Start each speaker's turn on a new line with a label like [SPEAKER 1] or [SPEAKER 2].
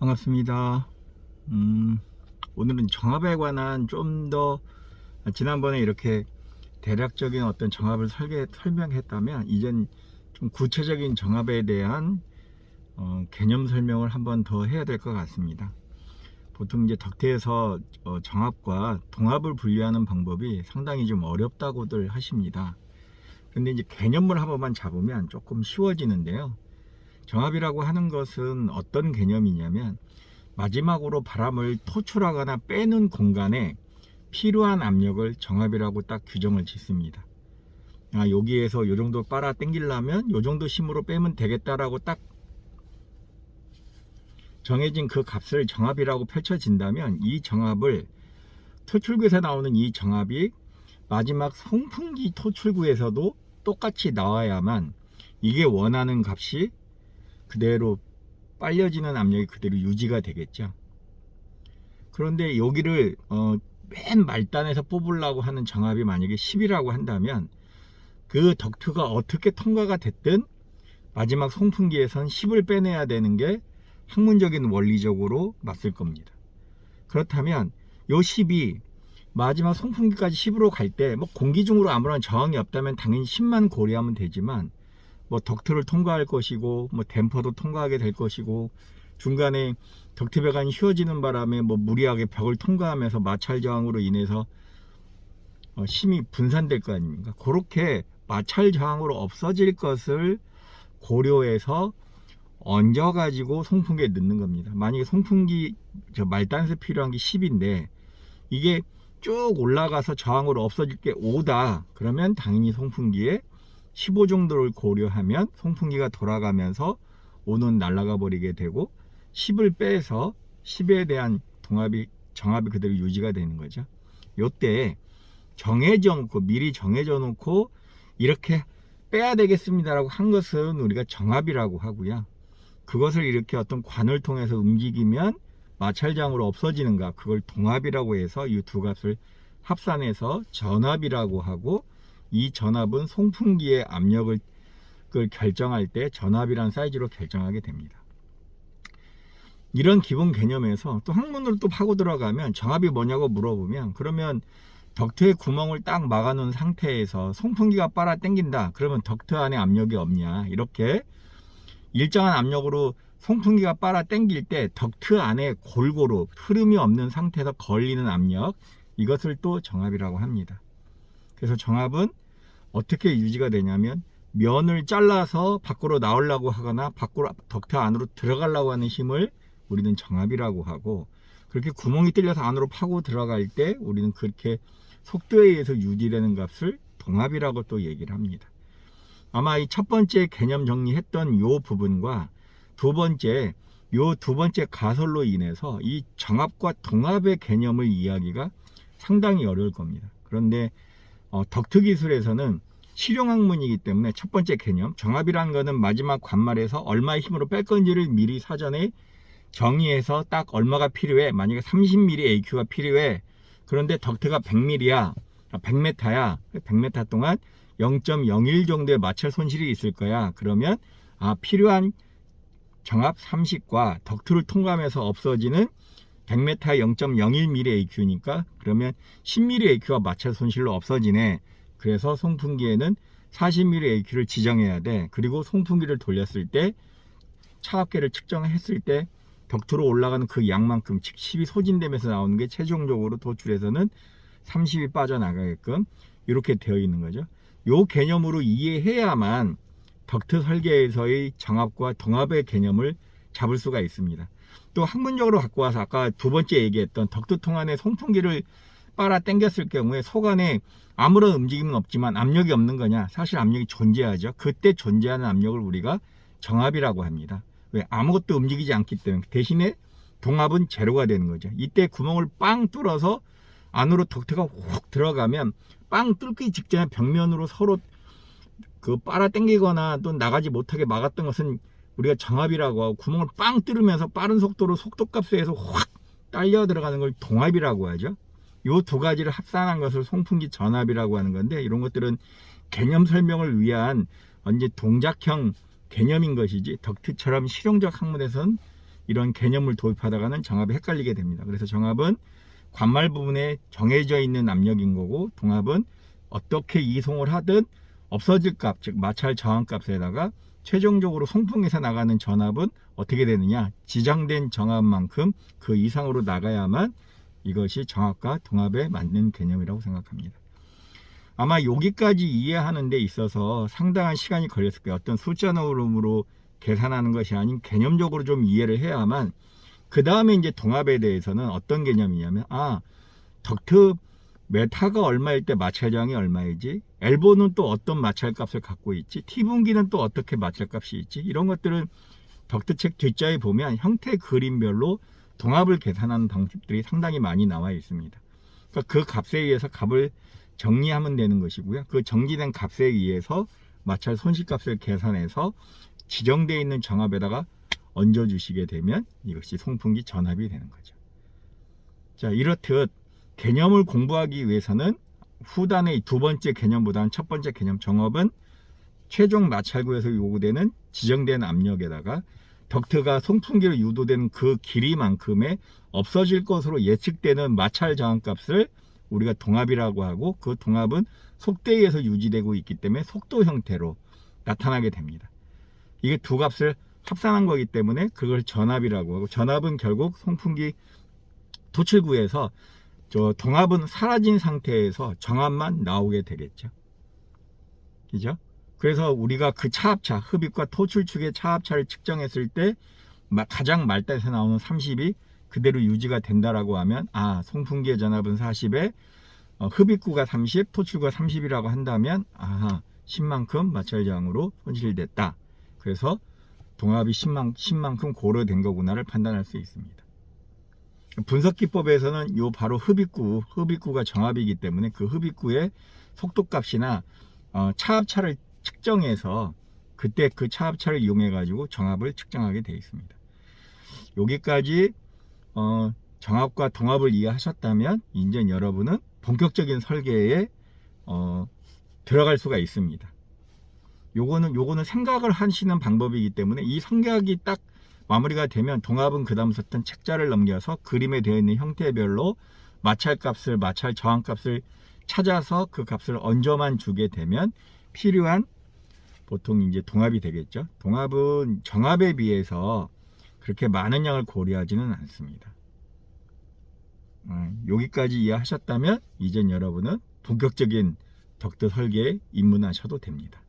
[SPEAKER 1] 반갑습니다. 오늘은 정합에 관한 좀 더 지난번에 이렇게 대략적인 어떤 정합을 설명했다면 이젠 좀 구체적인 정합에 대한 개념 설명을 한번 더 해야 될 것 같습니다. 보통 이제 덕트에서 정합과 동합을 분류하는 방법이 상당히 좀 어렵다고들 하십니다. 근데 이제 개념을 한 번만 잡으면 조금 쉬워지는데요. 정합이라고 하는 것은 어떤 개념이냐면 마지막으로 바람을 토출하거나 빼는 공간에 필요한 압력을 정합이라고 딱 규정을 짓습니다. 여기에서 요 정도 빨아 당기려면 요 정도 힘으로 빼면 되겠다라고 딱 정해진 그 값을 정합이라고 펼쳐진다면 이 정합을 토출구에서 나오는 이 정합이 마지막 송풍기 토출구에서도 똑같이 나와야만 이게 원하는 값이 그대로 빨려지는 압력이 그대로 유지가 되겠죠. 그런데 여기를 맨 말단에서 뽑으려고 하는 정합이 만약에 10이라고 한다면 그 덕트가 어떻게 통과가 됐든 마지막 송풍기에선 10을 빼내야 되는 게 학문적인 원리적으로 맞을 겁니다. 그렇다면 요 10이 마지막 송풍기까지 10으로 갈 때 뭐 공기 중으로 아무런 저항이 없다면 당연히 10만 고려하면 되지만 뭐 덕트를 통과할 것이고 뭐 댐퍼도 통과하게 될 것이고 중간에 덕트 배관이 휘어지는 바람에 뭐 무리하게 벽을 통과하면서 마찰 저항으로 인해서 힘이 분산될 거 아닙니까? 그렇게 마찰 저항으로 없어질 것을 고려해서 얹어 가지고 송풍기에 넣는 겁니다. 만약에 송풍기 말단에서 필요한 게 10인데 이게 쭉 올라가서 저항으로 없어질 게 5다 그러면 당연히 송풍기에 15 정도를 고려하면 송풍기가 돌아가면서 5는 날아가 버리게 되고 10을 빼서 10에 대한 정합이 그대로 유지가 되는 거죠. 요때 정해져 놓고 미리 정해져 놓고 이렇게 빼야 되겠습니다라고 한 것은 우리가 정합이라고 하고요. 그것을 이렇게 어떤 관을 통해서 움직이면 마찰장으로 없어지는 값, 그걸 동합이라고 해서 이 두 값을 합산해서 전합이라고 하고, 이 전합은 송풍기의 압력을 결정할 때 전합이란 사이즈로 결정하게 됩니다. 이런 기본 개념에서 또 학문으로 또 파고 들어가면 정합이 뭐냐고 물어보면, 그러면 덕트의 구멍을 딱 막아 놓은 상태에서 송풍기가 빨아 당긴다 그러면 덕트 안에 압력이 없냐, 이렇게 일정한 압력으로 송풍기가 빨아 당길 때 덕트 안에 골고루 흐름이 없는 상태에서 걸리는 압력, 이것을 또 정합이라고 합니다. 그래서 정합은 어떻게 유지가 되냐면 면을 잘라서 밖으로 나오려고 하거나 밖으로 덕트 안으로 들어가려고 하는 힘을 우리는 정합이라고 하고, 그렇게 구멍이 뚫려서 안으로 파고 들어갈 때 우리는 그렇게 속도에 의해서 유지되는 값을 동합이라고 또 얘기를 합니다. 아마 이 첫 번째 개념 정리했던 요 부분과 두 번째 가설로 인해서 이 정합과 동합의 개념을 이해하기가 상당히 어려울 겁니다. 그런데 덕트 기술에서는 실용학문이기 때문에 첫 번째 개념 정합이라는 것은 마지막 관말에서 얼마의 힘으로 뺄 건지를 미리 사전에 정의해서 딱 얼마가 필요해, 만약에 30mm AQ가 필요해, 그런데 덕트가 100mm야 100m야 100m 동안 0.01 정도의 마찰 손실이 있을 거야. 그러면 필요한 정합 30과 덕트를 통과하면서 없어지는 100m에 0.01mm AQ니까 그러면 10mm AQ가 마찰 손실로 없어지네. 그래서 송풍기에는 40mm AQ를 지정해야 돼. 그리고 송풍기를 돌렸을 때 차압계를 측정했을 때 덕트로 올라가는 그 양만큼, 즉 10이 소진되면서 나오는 게 최종적으로 도출에서는 30이 빠져나가게끔 이렇게 되어 있는 거죠. 요 개념으로 이해해야만 덕트 설계에서의 정합과 동합의 개념을 잡을 수가 있습니다. 또 학문적으로 갖고 와서 아까 두 번째 얘기했던 덕트 통안에 송풍기를 빨아 당겼을 경우에 속 안에 아무런 움직임은 없지만 압력이 없는 거냐? 사실 압력이 존재하죠. 그때 존재하는 압력을 우리가 정합이라고 합니다. 왜? 아무것도 움직이지 않기 때문에. 대신에 동합은 제로가 되는 거죠. 이때 구멍을 빵 뚫어서 안으로 덕트가 훅 들어가면 빵 뚫기 직전에 벽면으로 서로 빨아 당기거나 또 나가지 못하게 막았던 것은 우리가 정합이라고 하고, 구멍을 빵 뚫으면서 빠른 속도로 속도값에 의해서 확 딸려 들어가는 걸 동합이라고 하죠. 요 두 가지를 합산한 것을 송풍기 전합이라고 하는 건데, 이런 것들은 개념 설명을 위한 언제 동작형 개념인 것이지 덕트처럼 실용적 학문에서는 이런 개념을 도입하다가는 정합이 헷갈리게 됩니다. 그래서 정합은 관말 부분에 정해져 있는 압력인 거고, 동합은 어떻게 이송을 하든 없어질 값, 즉 마찰 저항값에다가 최종적으로 송풍에서 나가는 전압은 어떻게 되느냐, 지정된 정합만큼 그 이상으로 나가야만 이것이 정합과 동합에 맞는 개념이라고 생각합니다. 아마 여기까지 이해하는 데 있어서 상당한 시간이 걸렸을 거예요. 어떤 숫자 노름으로 계산하는 것이 아닌 개념적으로 좀 이해를 해야만, 그 다음에 이제 동합에 대해서는 어떤 개념이냐면, 덕트 메타가 얼마일 때 마찰 저항이 얼마이지, 엘보는 또 어떤 마찰 값을 갖고 있지, T분기는 또 어떻게 마찰 값이 있지, 이런 것들은 덕트책 뒷자에 보면 형태 그림별로 동합을 계산하는 방식들이 상당히 많이 나와 있습니다. 그러니까 그 값에 의해서 값을 정리하면 되는 것이고요. 그 정리된 값에 의해서 마찰 손실값을 계산해서 지정되어 있는 정합에다가 얹어주시게 되면 이것이 송풍기 전합이 되는 거죠. 자, 이렇듯 개념을 공부하기 위해서는 후단의 두 번째 개념보다는 첫 번째 개념 정합은 최종 마찰구에서 요구되는 지정된 압력에다가 덕트가 송풍기로 유도되는 그 길이만큼의 없어질 것으로 예측되는 마찰 저항값을 우리가 동합이라고 하고, 그 동합은 속대에서 유지되고 있기 때문에 속도 형태로 나타나게 됩니다. 이게 두 값을 합산한 거기 때문에 그걸 전합이라고 하고, 전합은 결국 송풍기 도출구에서 저 동합은 사라진 상태에서 정합만 나오게 되겠죠. 그죠? 그래서 우리가 그 차합차, 흡입과 토출축의 차합차를 측정했을 때 가장 말단에서 나오는 30이 그대로 유지가 된다라고 하면, 송풍기의 전압은 40에 흡입구가 30, 토출구가 30이라고 한다면 10만큼 마찰 저항으로 손실됐다. 그래서 동합이 10만큼 고려된 거구나를 판단할 수 있습니다. 분석 기법에서는 요 바로 흡입구가 정합이기 때문에 그 흡입구의 속도값이나 차합차를 측정해서 그때 그 차합차를 이용해 가지고 정합을 측정하게 되어 있습니다. 여기까지 정합과 동합을 이해하셨다면 이제 여러분은 본격적인 설계에 들어갈 수가 있습니다. 요거는 생각을 하시는 방법이기 때문에 이 생각이 딱 마무리가 되면 동합은 그 다음부터는 책자를 넘겨서 그림에 되어 있는 형태별로 마찰 저항값을 찾아서 그 값을 얹어만 주게 되면 필요한 보통 이제 동합이 되겠죠. 동합은 정합에 비해서 그렇게 많은 양을 고려하지는 않습니다. 여기까지 이해하셨다면 이젠 여러분은 본격적인 덕트 설계에 입문하셔도 됩니다.